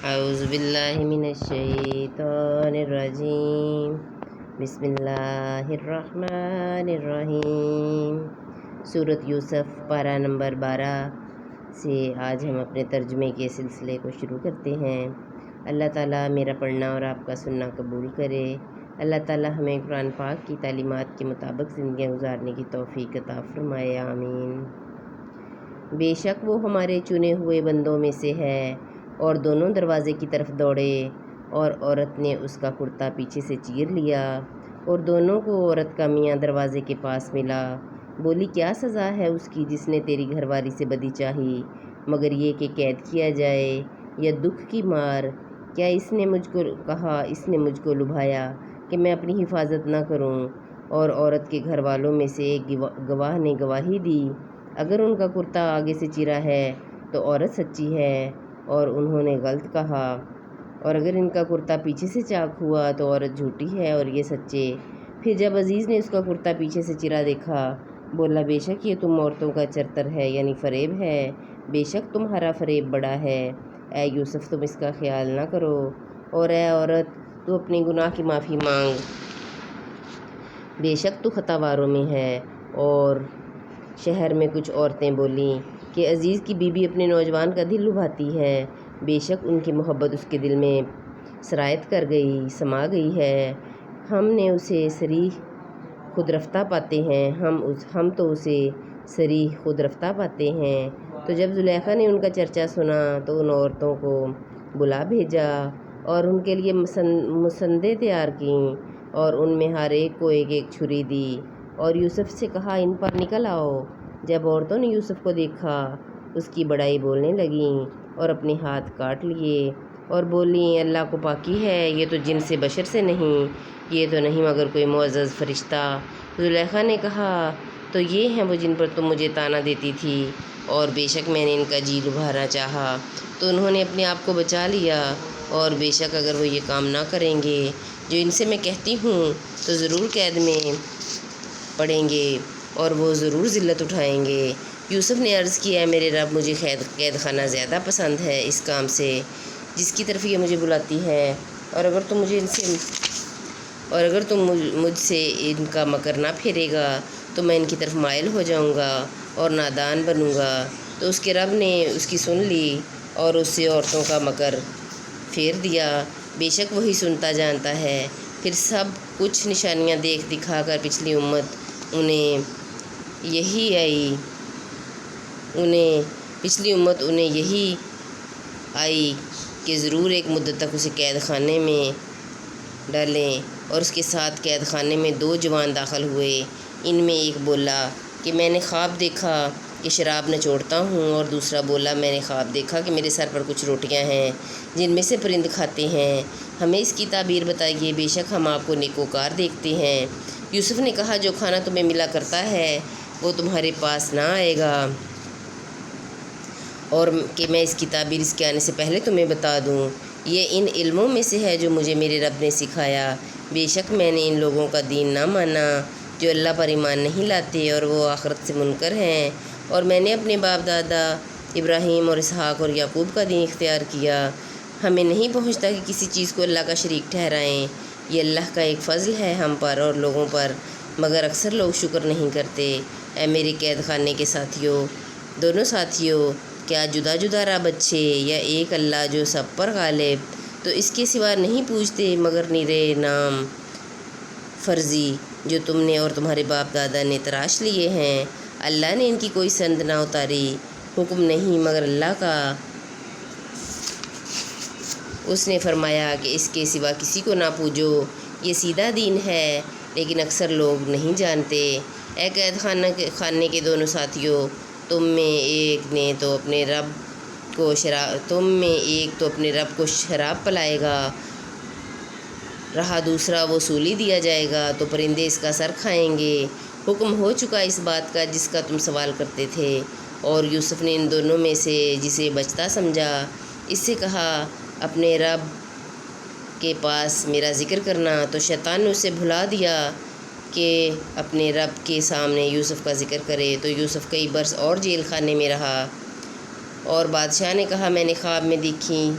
اعوذ باللہ من الشیطان الرجیم بسم اللہ الرحمن الرحیم۔ سورۃ یوسف پارہ نمبر 12 سے آج ہم اپنے ترجمے کے سلسلے کو شروع کرتے ہیں۔ اللہ تعالیٰ میرا پڑھنا اور آپ کا سننا قبول کرے۔ اللہ تعالیٰ ہمیں قرآن پاک کی تعلیمات کے مطابق زندگیاں گزارنے کی توفیق عطا فرمائے، آمین۔ بے شک وہ ہمارے چنے ہوئے بندوں میں سے ہے۔ اور دونوں دروازے کی طرف دوڑے اور عورت نے اس کا کرتا پیچھے سے چیر لیا اور دونوں کو عورت کا میاں دروازے کے پاس ملا۔ بولی کیا سزا ہے اس کی جس نے تیری گھر والی سے بدی چاہی، مگر یہ کہ قید کیا جائے یا دکھ کی مار؟ کیا اس نے مجھ کو کہا، اس نے مجھ کو لبھایا کہ میں اپنی حفاظت نہ کروں؟ اور عورت کے گھر والوں میں سے ایک گواہ نے گواہی دی، اگر ان کا کرتا آگے سے چرا ہے تو عورت سچی ہے اور انہوں نے غلط کہا، اور اگر ان کا کرتا پیچھے سے چاک ہوا تو عورت جھوٹی ہے اور یہ سچے۔ پھر جب عزیز نے اس کا کرتا پیچھے سے چرا دیکھا، بولا بے شک یہ تم عورتوں کا چرتر ہے، یعنی فریب ہے، بے شک تمہارا فریب بڑا ہے۔ اے یوسف تم اس کا خیال نہ کرو، اور اے عورت تو اپنے گناہ کی معافی مانگ، بے شک تو خطا واروں میں ہے۔ اور شہر میں کچھ عورتیں بولیں کہ عزیز کی بیوی اپنے نوجوان کا دل لبھاتی ہے، بے شک ان کی محبت اس کے دل میں سرایت کر گئی، سما گئی ہے، ہم نے اسے صریح خود رفتہ پاتے ہیں، ہم تو اسے صریح خود رفتہ پاتے ہیں۔ تو جب زلیخا نے ان کا چرچا سنا تو ان عورتوں کو بلا بھیجا اور ان کے لیے مسندیں تیار کیں اور ان میں ہر ایک کو ایک ایک چھری دی اور یوسف سے کہا ان پر نکل آؤ۔ جب عورتوں نے یوسف کو دیکھا اس کی بڑائی بولنے لگیں اور اپنے ہاتھ کاٹ لیے اور بولیں اللہ کو پاکی ہے، یہ تو جن سے بشر سے نہیں، یہ تو نہیں مگر کوئی معزز فرشتہ۔ زلیخا نے کہا تو یہ ہیں وہ جن پر تم مجھے طعنہ دیتی تھی، اور بے شک میں نے ان کا جی لبھانا چاہا تو انہوں نے اپنے آپ کو بچا لیا، اور بے شک اگر وہ یہ کام نہ کریں گے جو ان سے میں کہتی ہوں تو ضرور قید میں پڑیں گے اور وہ ضرور ذلت اٹھائیں گے۔ یوسف نے عرض کیا میرے رب مجھے قید خانہ زیادہ پسند ہے اس کام سے جس کی طرف یہ مجھے بلاتی ہے، اور اگر تم مجھ سے ان کا مکر نہ پھیرے گا تو میں ان کی طرف مائل ہو جاؤں گا اور نادان بنوں گا۔ تو اس کے رب نے اس کی سن لی اور اس سے عورتوں کا مکر پھیر دیا، بے شک وہی سنتا جانتا ہے۔ پھر سب کچھ نشانیاں دیکھ دکھا کر پچھلی امت انہیں یہی آئی کہ ضرور ایک مدت تک اسے قید خانے میں ڈالیں، اور اس کے ساتھ قید خانے میں 2 جوان داخل ہوئے۔ ان میں ایک بولا کہ میں نے خواب دیکھا کہ شراب نچوڑتا ہوں، اور دوسرا بولا میں نے خواب دیکھا کہ میرے سر پر کچھ روٹیاں ہیں جن میں سے پرند کھاتے ہیں، ہمیں اس کی تعبیر بتائیے، بے شک ہم آپ کو نیکوکار دیکھتے ہیں۔ یوسف نے کہا جو کھانا تمہیں ملا کرتا ہے وہ تمہارے پاس نہ آئے گا، اور کہ میں اس کی تعبیر اس کے آنے سے پہلے تمہیں بتا دوں، یہ ان علموں میں سے ہے جو مجھے میرے رب نے سکھایا۔ بے شک میں نے ان لوگوں کا دین نہ مانا جو اللہ پر ایمان نہیں لاتے اور وہ آخرت سے منکر ہیں، اور میں نے اپنے باپ دادا ابراہیم اور اسحاق اور یعقوب کا دین اختیار کیا۔ ہمیں نہیں پہنچتا کہ کسی چیز کو اللہ کا شریک ٹھہرائیں، یہ اللہ کا ایک فضل ہے ہم پر اور لوگوں پر، مگر اکثر لوگ شکر نہیں کرتے۔ اے میرے قید خانے کے ساتھیوں، دونوں ساتھیوں، کیا جدا جدا رب اچھے یا ایک اللہ جو سب پر غالب؟ تو اس کے سوا نہیں پوچھتے مگر نرے نام فرضی جو تم نے اور تمہارے باپ دادا نے تراش لیے ہیں۔ اللہ نے ان کی کوئی سند نہ اتاری، حکم نہیں مگر اللہ کا، اس نے فرمایا کہ اس کے سوا کسی کو نہ پوجو، یہ سیدھا دین ہے، لیکن اکثر لوگ نہیں جانتے۔ اے قید خانے کے دونوں ساتھیوں، تم میں ایک تو اپنے رب کو شراب پلائے گا، رہا دوسرا وہ سولی دیا جائے گا تو پرندے اس کا سر کھائیں گے۔ حکم ہو چکا اس بات کا جس کا تم سوال کرتے تھے۔ اور یوسف نے ان دونوں میں سے جسے بچتا سمجھا اس سے کہا اپنے رب کے پاس میرا ذکر کرنا، تو شیطان نے اسے بھلا دیا کہ اپنے رب کے سامنے یوسف کا ذکر کرے۔ تو یوسف کئی برس اور جیل خانے میں رہا، اور بادشاہ نے کہا میں نے خواب میں دیکھی